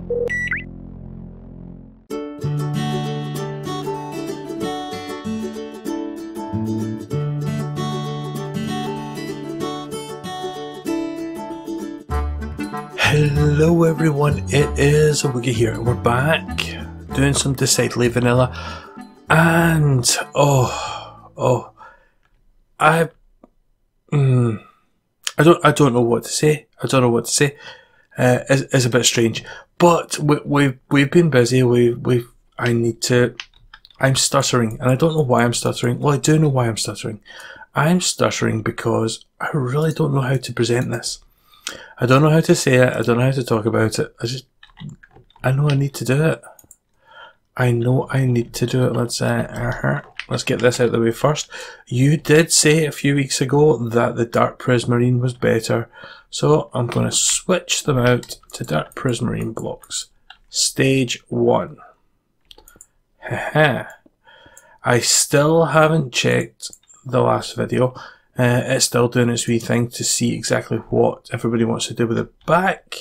Hello everyone, it is Awoogah here, and we're back doing some decidedly vanilla, and I don't know what to say. It's a bit strange, but we've been busy. I'm stuttering, and I don't know why I'm stuttering. Well, I do know why I'm stuttering. I'm stuttering because I really don't know how to present this. I don't know how to say it. I don't know how to talk about it. I know I need to do it. Let's get this out of the way first. You did say a few weeks ago that the dark prismarine was better, so I'm going to switch them out to dark prismarine blocks. Stage 1. Haha. I still haven't checked the last video. It's still doing its wee thing to see exactly what everybody wants to do with the back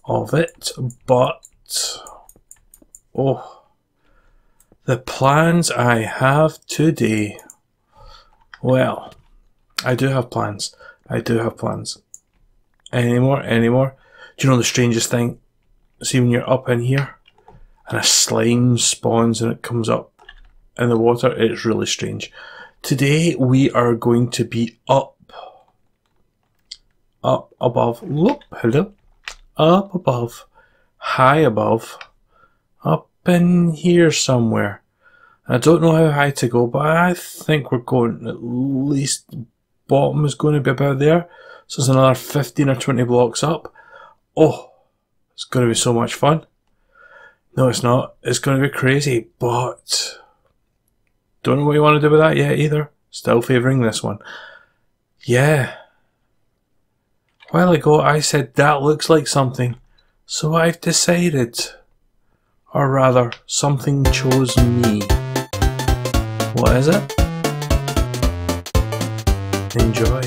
of it, but the plans I have today, well, I do have plans. Anymore? Do you know the strangest thing? See, when you're up in here and a slime spawns and it comes up in the water, it's really strange. Today we are going to be up above, high above, up in here somewhere. I don't know how high to go, but I think we're going, at least bottom is going to be about there. So it's another 15 or 20 blocks up. Oh, it's going to be so much fun. No, it's not. It's going to be crazy, but don't know what you want to do with that yet either. Still favouring this one. Yeah. A while ago I said that looks like something. So I've decided. Or rather, something chose me. What is it? Enjoy.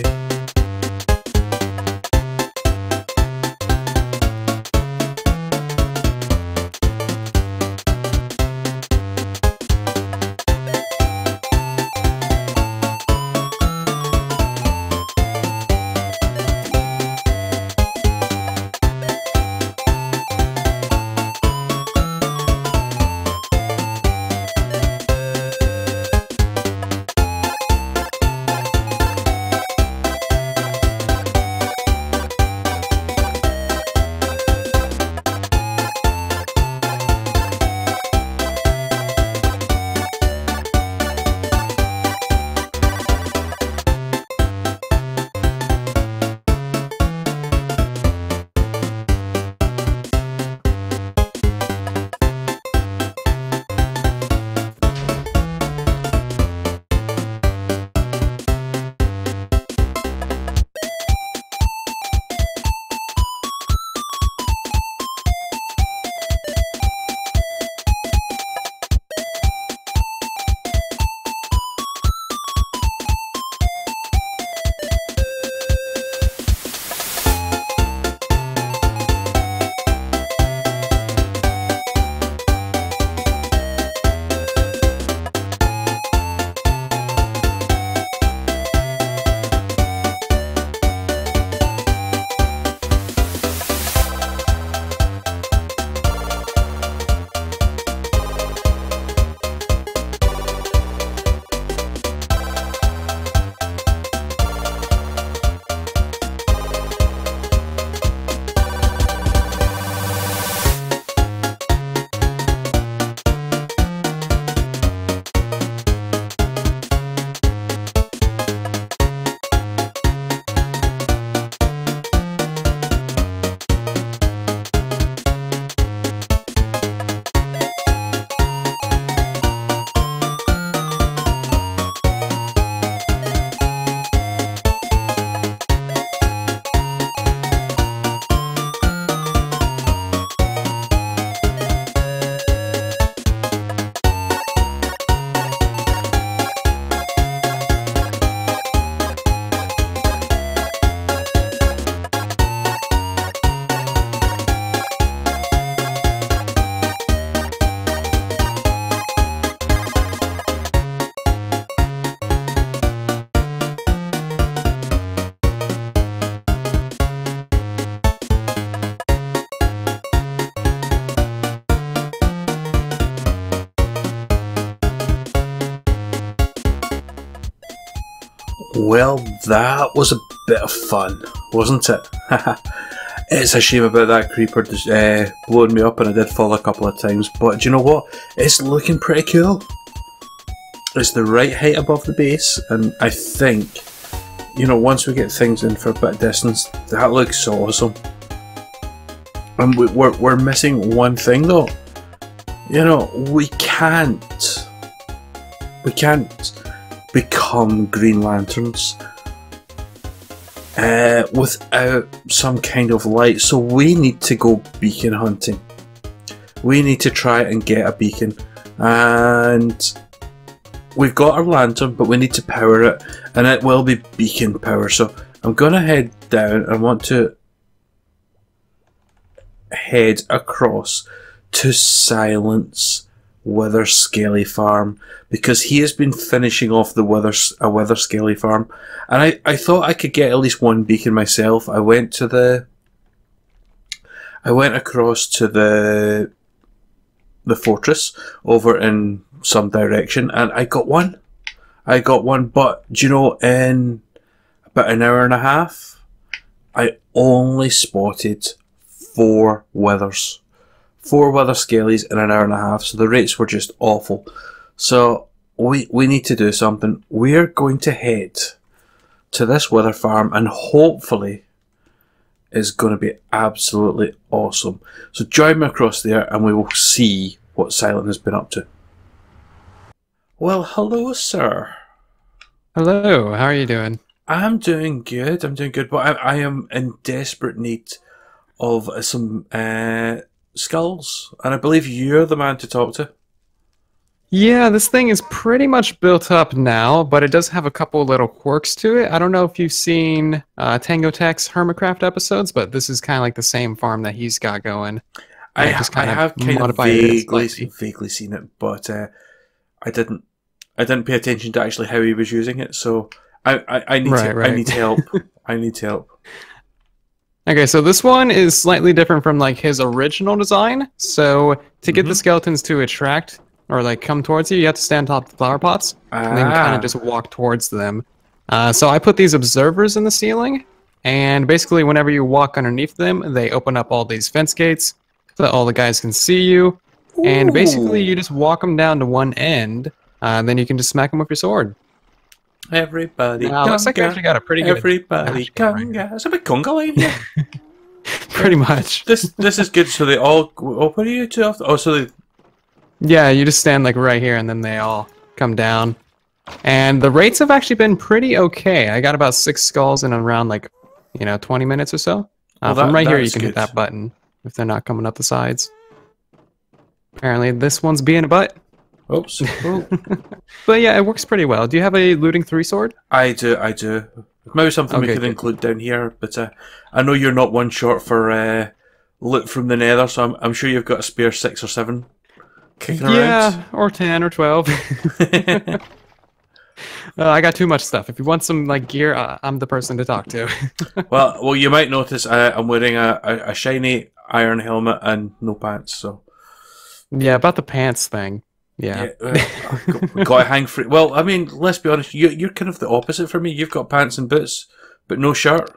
Well, that was a bit of fun, wasn't it? It's a shame about that creeper just, blowing me up, and I did fall a couple of times, but do you know what? It's looking pretty cool. It's the right height above the base, and I think, you know, once we get things in for a bit of distance, that looks awesome. And we're missing one thing though. You know, we can't become Green Lanterns without some kind of light, so we need to go beacon hunting. We need to try and get a beacon, and we've got our lantern, but we need to power it, and it will be beacon power. So I'm gonna head down. I want to head across to Silent's Wither Skelly farm, because he has been finishing off the Wither Skelly farm, and I thought I could get at least one beacon myself. I went across to the fortress over in some direction, and I got one. But do you know, in about an hour and a half, I only spotted 4 withers. 4 wither skellies in an hour and a half, so the rates were just awful. So we need to do something. We're going to head to this wither farm, and hopefully it's going to be absolutely awesome. So join me across there, and we will see what Silent has been up to. Well, hello, sir. Hello, how are you doing? I'm doing good, but I am in desperate need of some skulls, and I believe you're the man to talk to. Yeah, this thing is pretty much built up now, but it does have a couple little quirks to it. I don't know if you've seen Tango Tech's Hermitcraft episodes, but this is kind of like the same farm that he's got going. I have kind of vaguely seen it, but I didn't pay attention to actually how he was using it. So I need help. I need help. Okay, so this one is slightly different from like his original design. So to get the skeletons to attract or like come towards you, you have to stand on top of the flower pots and then kind of just walk towards them. So I put these observers in the ceiling, and basically whenever you walk underneath them, they open up all these fence gates so that all the guys can see you. Ooh. And basically you just walk them down to one end, then you can just smack them with your sword. Everybody, looks like I actually got a pretty good. Everybody, conga. It's a big conga line here. Pretty much. This is good. So they all. Oh, what are you two? Oh, so they. Yeah, you just stand like right here, and then they all come down. And the rates have actually been pretty okay. I got about 6 skulls in around like, 20 minutes or so. From right here, you can hit that button if they're not coming up the sides. Apparently, this one's being a butt. Oops. But yeah, it works pretty well. Do you have a looting 3 sword? I do. Maybe something we could include down here, but I know you're not one short for loot from the nether, so I'm sure you've got a spare 6 or 7 kicking around. Yeah, or 10 or 12. I got too much stuff. If you want some like gear, I'm the person to talk to. well, you might notice I'm wearing a shiny iron helmet and no pants. So yeah, about the pants thing. Yeah, got to hang free. Well, I mean, let's be honest. You're kind of the opposite for me. You've got pants and boots, but no shirt.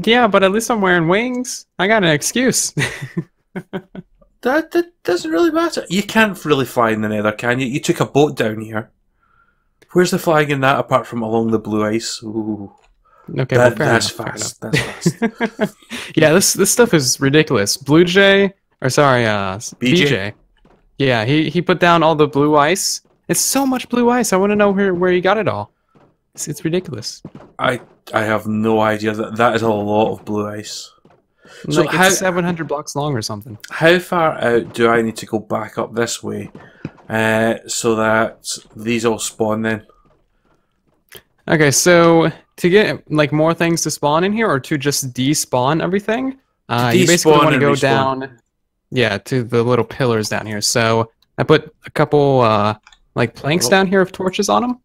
Yeah, but at least I'm wearing wings. I got an excuse. That doesn't really matter. You can't really fly in the nether, can you? You took a boat down here. Where's the flying in that apart from along the blue ice? Ooh. Okay, that's fast. That's fast. Yeah, this stuff is ridiculous. BJ. Yeah, he put down all the blue ice. It's so much blue ice. I want to know where he got it all. It's ridiculous. I have no idea. That is a lot of blue ice. So like it's 700 blocks long or something. How far out do I need to go back up this way so that these all spawn then? Okay, so to get like more things to spawn in here, or to just despawn everything, you basically want to go down. Yeah, to the little pillars down here. So I put a couple like planks down here with torches on them,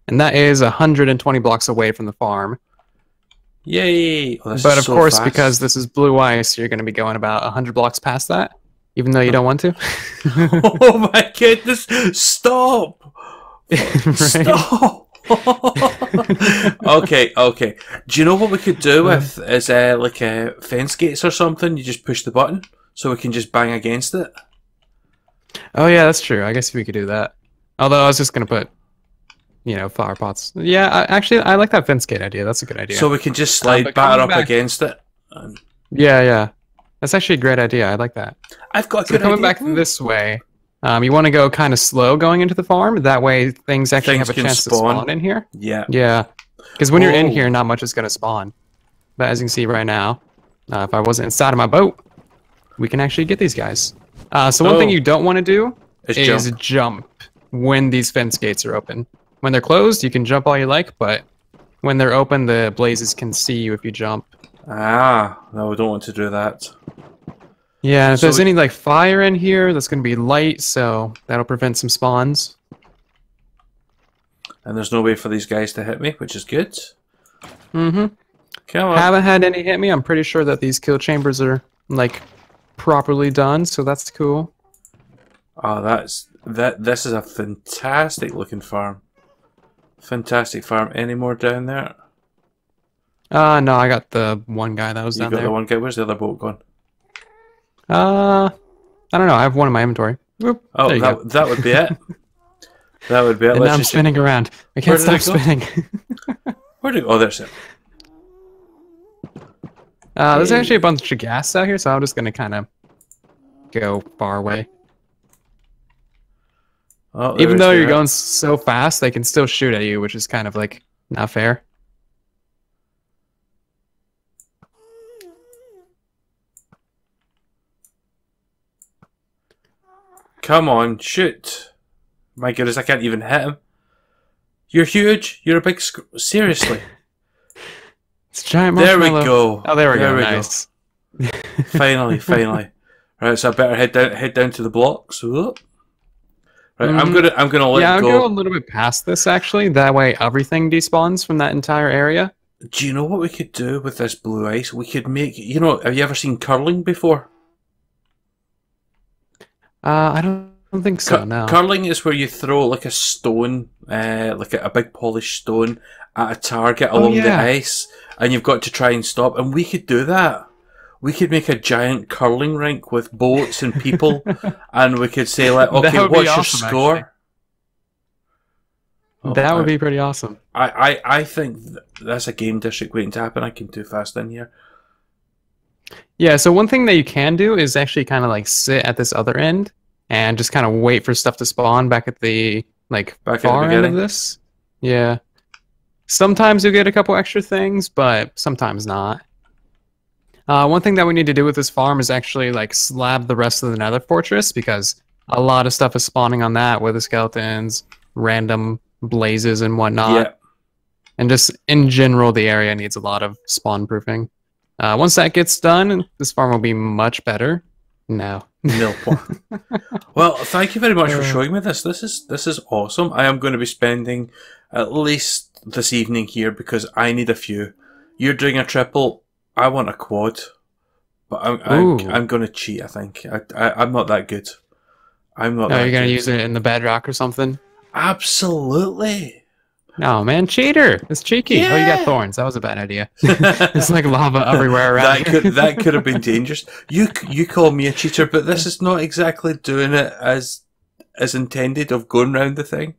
and that is 120 blocks away from the farm. Yay! Oh, but of course, because this is blue ice, you're going to be going about 100 blocks past that, even though you don't want to. Oh my goodness! Stop! Right? Stop! Okay, okay. Do you know what we could do with is like fence gates or something? You just push the button so we can just bang against it. Oh yeah, that's true. I guess we could do that. Although I was just gonna put, you know, flower pots. Yeah, actually, I like that fence gate idea. That's a good idea. So we can just slide batter up against it. Yeah, yeah. That's actually a great idea. I like that. I've got a So good coming idea. back this way, you want to go kind of slow going into the farm. That way things actually have a chance to spawn in here. Yeah. Yeah. Because when you're in here, not much is going to spawn. But as you can see right now, if I wasn't inside of my boat, we can actually get these guys. So one thing you don't want to do is jump when these fence gates are open. When they're closed, you can jump all you like, but when they're open, the blazes can see you if you jump. Ah, no, we don't want to do that. Yeah, if there's any like fire in here, that's going to be light, so that'll prevent some spawns. And there's no way for these guys to hit me, which is good. Mm-hmm. Come on. Haven't had any hit me. I'm pretty sure that these kill chambers are like properly done, so that's cool. Oh, this is a fantastic looking farm. Fantastic farm. Any more down there? No, I got the one guy that was down there. You got the one guy. Where's the other boat gone? I don't know. I have one in my inventory. Whoop, oh, that would be it. That would be it. And now I'm spinning around. I can't stop spinning. Where did it go? Oh, there's it. There's actually a bunch of gas out here, so I'm just gonna kind of go far away. Oh, even though you're going so fast, they can still shoot at you, which is kind of like not fair. Come on, shoot. My goodness, I can't even hit him. You're huge. You're a big... Seriously. It's a giant marshmallow. There we go. Oh, there we go. Nice. Finally, finally. Right, so I better head down to the blocks. Whoop. Right, I'm gonna let go. Yeah, I'll go a little bit past this actually. That way, everything despawns from that entire area. Do you know what we could do with this blue ice? We could make... You know, have you ever seen curling before? I don't think so, no. Curling is where you throw like a stone, like a big polished stone at a target along the ice, and you've got to try and stop. And we could do that. We could make a giant curling rink with boats and people, and we could say, like, okay, what's your score? That would be pretty awesome. I think that's a game district waiting to happen. I came too fast in here. Yeah, so one thing that you can do is actually kind of like sit at this other end and just kind of wait for stuff to spawn back at the far end of this. Yeah. Sometimes you'll get a couple extra things, but sometimes not. One thing that we need to do with this farm is actually like slab the rest of the nether fortress, because a lot of stuff is spawning on that with the skeletons, random blazes and whatnot. Yeah. And just in general, the area needs a lot of spawn proofing. Once that gets done, this farm will be much better. No. Well, thank you very much for showing me this. This is awesome. I am going to be spending at least this evening here because I need a few. You're doing a triple. I want a quad, but I'm going to cheat. I think I'm not that good. I'm not. You're going to use it in the bedrock or something? Absolutely. No, man, cheater! It's cheeky. Yeah. Oh, you got thorns. That was a bad idea. It's like lava everywhere around. That could have been dangerous. You call me a cheater, but this is not exactly doing it as intended of going around the thing.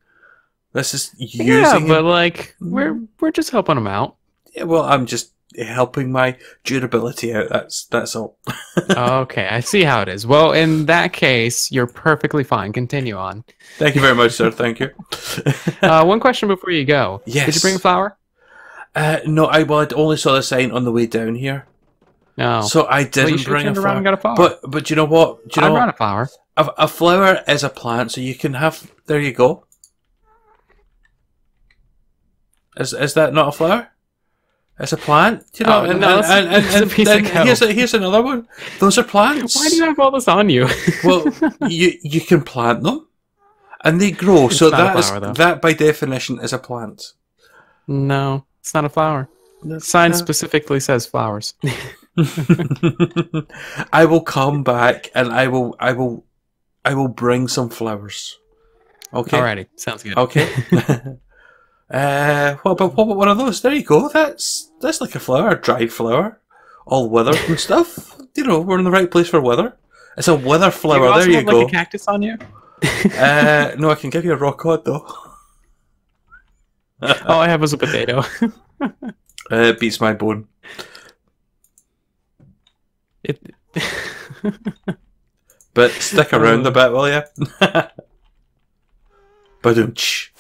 This is using. Yeah, but like we're just helping them out. Yeah, well, I'm just helping my durability out. That's all. Okay, I see how it is. Well, in that case, you're perfectly fine. Continue on. Thank you very much, sir. Thank you. One question before you go. Yes. Did you bring a flower? No, I only saw the sign on the way down here. No. So I didn't bring a flower. Around and got a flower. But you know what? I brought a flower. A flower is a plant, so you can have. There you go. Is that not a flower? It's a plant, you know. And here's another one. Those are plants. Why do you have all this on you? Well, you can plant them, and they grow. So that by definition is a plant. No, it's not a flower. The sign specifically says flowers. I will come back and I will bring some flowers. Okay. Alrighty, sounds good. Okay. What about one of those? There you go. That's like a flower, a dried flower, all withered and stuff. You know, we're in the right place for weather. It's a wither flower. You also there you have, go. like a cactus on you? No, I can give you a rock cod though. All I have was a potato. It beats my bone. But stick around a bit, will you? Badoonch.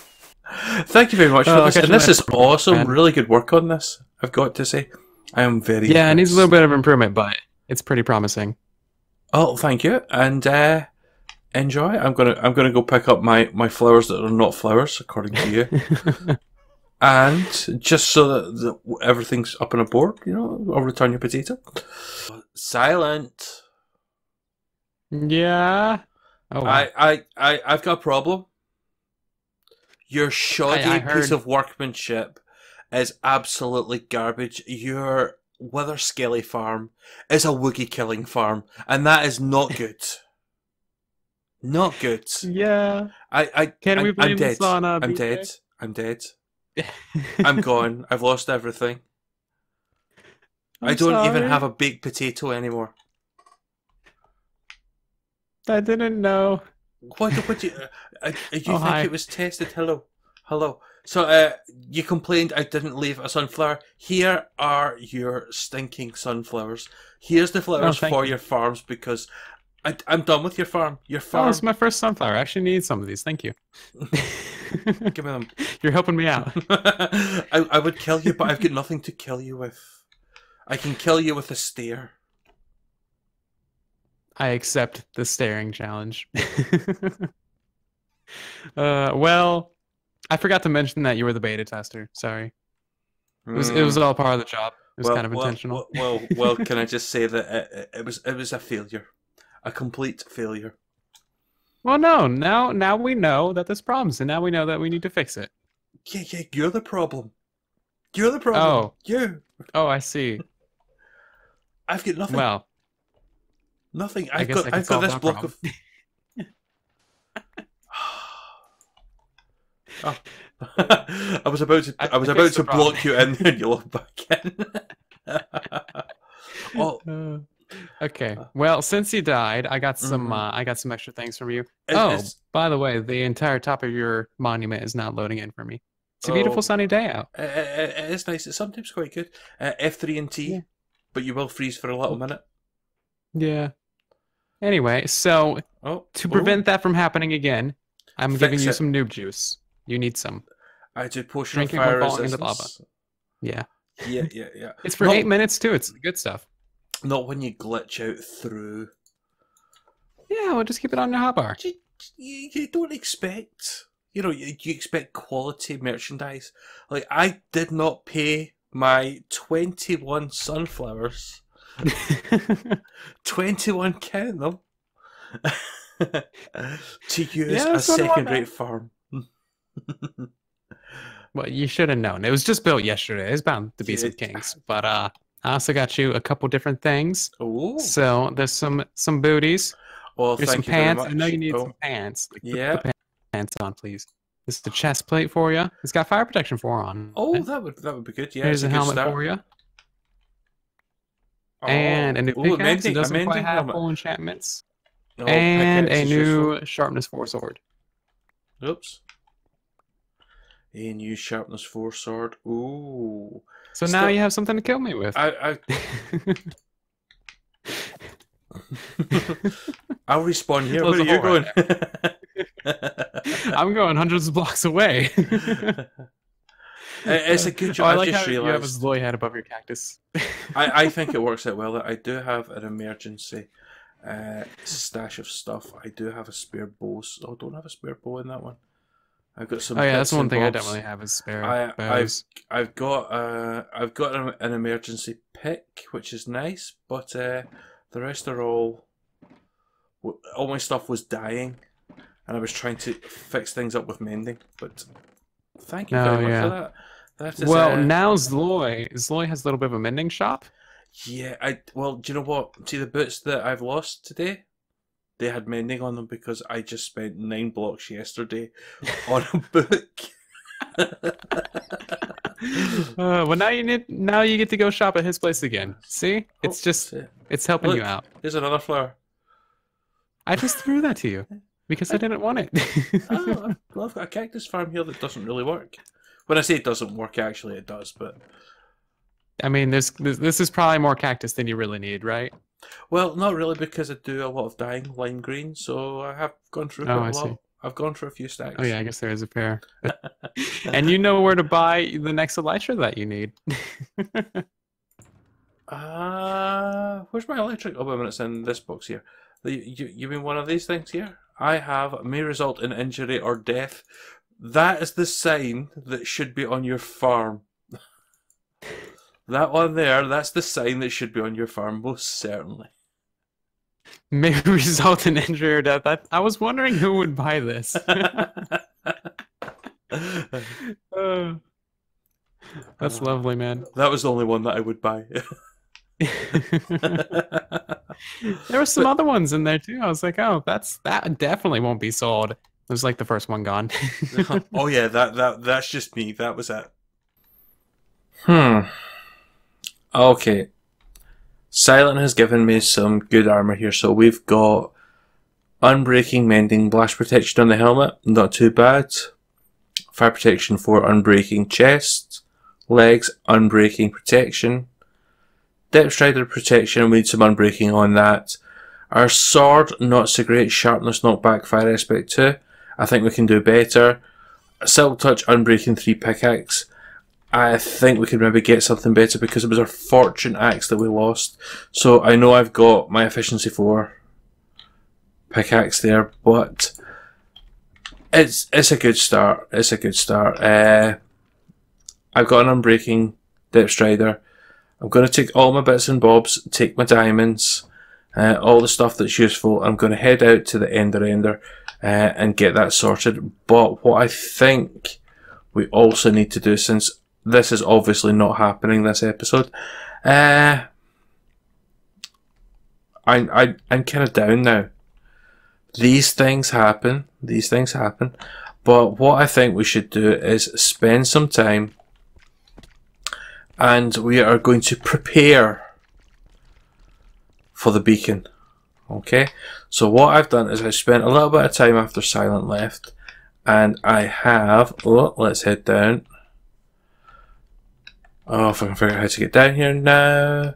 Thank you very much for this. And this is awesome. Really good work on this, I've got to say. I am very Yeah, it needs a little bit of improvement, but it's pretty promising. Oh, thank you. And enjoy. I'm gonna go pick up my flowers that are not flowers, according to you. And just so that everything's up on a board, you know, I'll return your potato. Silent. Yeah. Oh, wow. I've got a problem. Your shoddy piece of workmanship is absolutely garbage. Your wither skelly farm is a Awoogah killing farm, and that is not good. Not good. Yeah. I'm dead. I'm dead. I'm dead. I'm gone. I've lost everything. I don't even have a baked potato anymore. I didn't know. What do you think hi. it was tested? Hello. So you complained I didn't leave a sunflower. Here are your stinking sunflowers. Here's the flowers for your farms because I'm done with your farm. Your farm. Oh, it's my first sunflower. I actually need some of these. Thank you. Give me them. You're helping me out. I would kill you, but I've got nothing to kill you with. I can kill you with a stare. I accept the staring challenge. Well, I forgot to mention that you were the beta tester. Sorry. It was all part of the job. It was kind of intentional. Well, can I just say that it was a failure. A complete failure. Well, no. Now we know that there's problems, and now we know that we need to fix it. Yeah, you're the problem. You're the problem. Oh. You. Oh, I see. I've got nothing. Well. Nothing. I've got this block of. Oh. I was about to block you in, and you look back in. Oh. Okay. Well, since you died, I got some extra things from you. By the way, the entire top of your monument is not loading in for me. It's a beautiful sunny day out. It is nice. It's sometimes quite good. F3 and T, but you will freeze for a little minute. Yeah. Anyway, so to prevent that from happening again, I'm giving you some noob juice. You need some. I do potion of fire resistance. Into lava. Yeah. Yeah. It's for 8 minutes too. It's good stuff. Not when you glitch out through. Yeah, we'll just keep it on your hotbar. You don't expect, you expect quality merchandise. Like, I did not pay my 21 sunflowers. 21, count them. To use a second-rate farm. Well, you should have known. It was just built yesterday. There's bound to be some kinks. But I also got you a couple different things. Ooh. So there's some booties. Well, there's some pants. I know you need some pants. Like, put the pants on, please. This is the chest plate for you. It's got fire protection 4 on. Oh, that would be good. Yeah. Here's a helmet for you. And a new pickaxe. It doesn't quite have full enchantments. And a new sharpness 4 sword. Oops. A new sharpness 4 sword. Ooh. So now you have something to kill me with. I'll respawn here. Where are you going? I'm going hundreds of blocks away. It's a good job. I like how you have a Zloy head above your cactus. I think it works out well. I do have an emergency stash of stuff. I do have a spare bow. Oh, don't have a spare bow in that one. I've got some. Oh yeah, that's one thing I don't really have is spare bows. I've got an emergency pick, which is nice, but the rest are all my stuff was dying, and I was trying to fix things up with mending. But thank you very much for that. Well, now Zloy has a little bit of a mending shop. Yeah, well, do you know what? See the boots that I've lost today? They had mending on them because I just spent 9 blocks yesterday on a book. Well, now you get to go shop at his place again. See, it's helping you out. Here's another flower. I just threw that to you because I didn't want it. Well, I've got a cactus farm here that doesn't really work. When I say it doesn't work, actually it does, but I mean, this is probably more cactus than you really need, right? Well, not really, because I do a lot of dyeing lime green, so I have gone through quite a lot. I've gone through a few stacks. Oh yeah, I guess there is a pair. And you know where to buy the next elytra that you need. Where's my electric? Oh, wait a minute, it's in this box here. You mean one of these things here? I have may result in injury or death. That is the sign that should be on your farm. That one there, that's the sign that should be on your farm, most certainly. May result in injury or death. I was wondering who would buy this. That's lovely, man. That was the only one that I would buy. There were some other ones in there too. I was like, oh, that definitely won't be sold. It was like the first one gone. Oh yeah, that's just me. That was it. Okay. Silent has given me some good armor here. So we've got unbreaking, mending, blast protection on the helmet. Not too bad. Fire protection for unbreaking chest. Legs, unbreaking protection. Depth strider protection, we need some unbreaking on that. Our sword, not so great. Sharpness, knockback, fire aspect 2. I think we can do better. Silk touch, unbreaking 3 pickaxe. I think we could maybe get something better because it was our fortune axe that we lost. So I know I've got my efficiency 4 pickaxe there, but it's a good start. It's a good start. I've got an unbreaking depth strider. I'm going to take all my bits and bobs, take my diamonds, all the stuff that's useful. I'm going to head out to the ender and get that sorted. But what I think we also need to do, since this is obviously not happening this episode, I'm kind of down now. These things happen. But what I think we should do is spend some time, and we are going to prepare for the beacon. Okay? So what I've done is I spent a little bit of time after Silent left, and I have... Oh, let's head down. Oh, if I can figure out how to get down here now.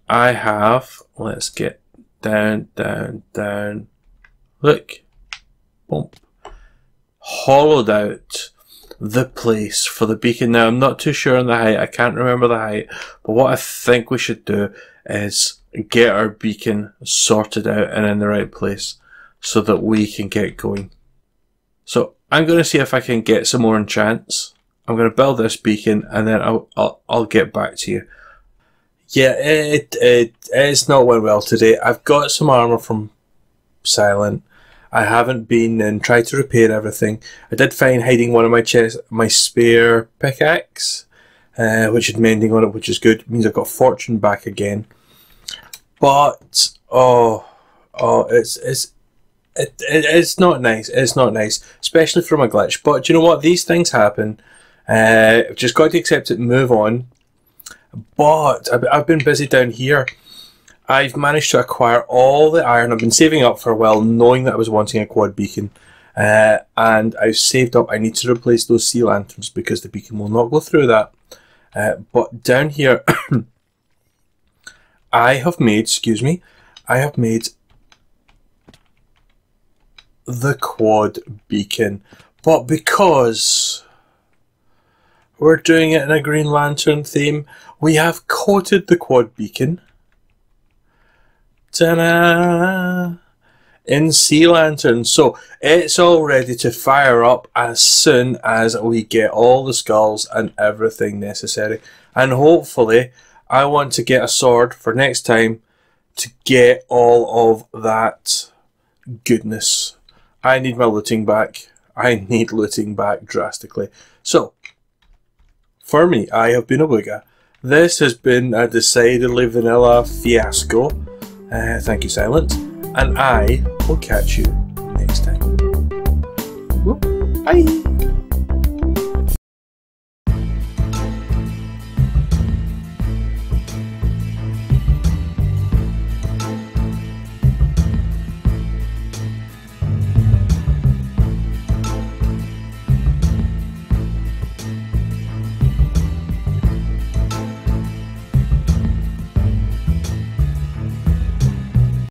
I have... Let's get down. Look. Boom. Hollowed out the place for the beacon. Now, I'm not too sure on the height. I can't remember the height. But what I think we should do is get our beacon sorted out and in the right place so that we can get going. So I'm going to see if I can get some more enchants. I'm going to build this beacon and then I'll get back to you. Yeah, it's not went well today. I've got some armor from Silent. I haven't been and tried to repair everything. I did find hiding one of my chest, my spare pickaxe, which had mending on it, which is good. It means I've got fortune back again. But it's not nice. It's not nice, especially from a glitch. But you know what? These things happen. I've just got to accept it and move on. But I've been busy down here. I've managed to acquire all the iron. I've been saving up for a while, knowing that I was wanting a quad beacon. And I've saved up. I need to replace those sea lanterns because the beacon will not go through that. But down here, I have made the quad beacon. But because we're doing it in a Green Lantern theme, we have coated the quad beacon in sea lantern, so it's all ready to fire up as soon as we get all the skulls and everything necessary. And hopefully I want to get a sword for next time to get all of that goodness. I need my looting back. I need looting back drastically. So for me, I have been Awoogah. This has been a decidedly vanilla fiasco. Thank you, Silent, and I will catch you next time. Bye!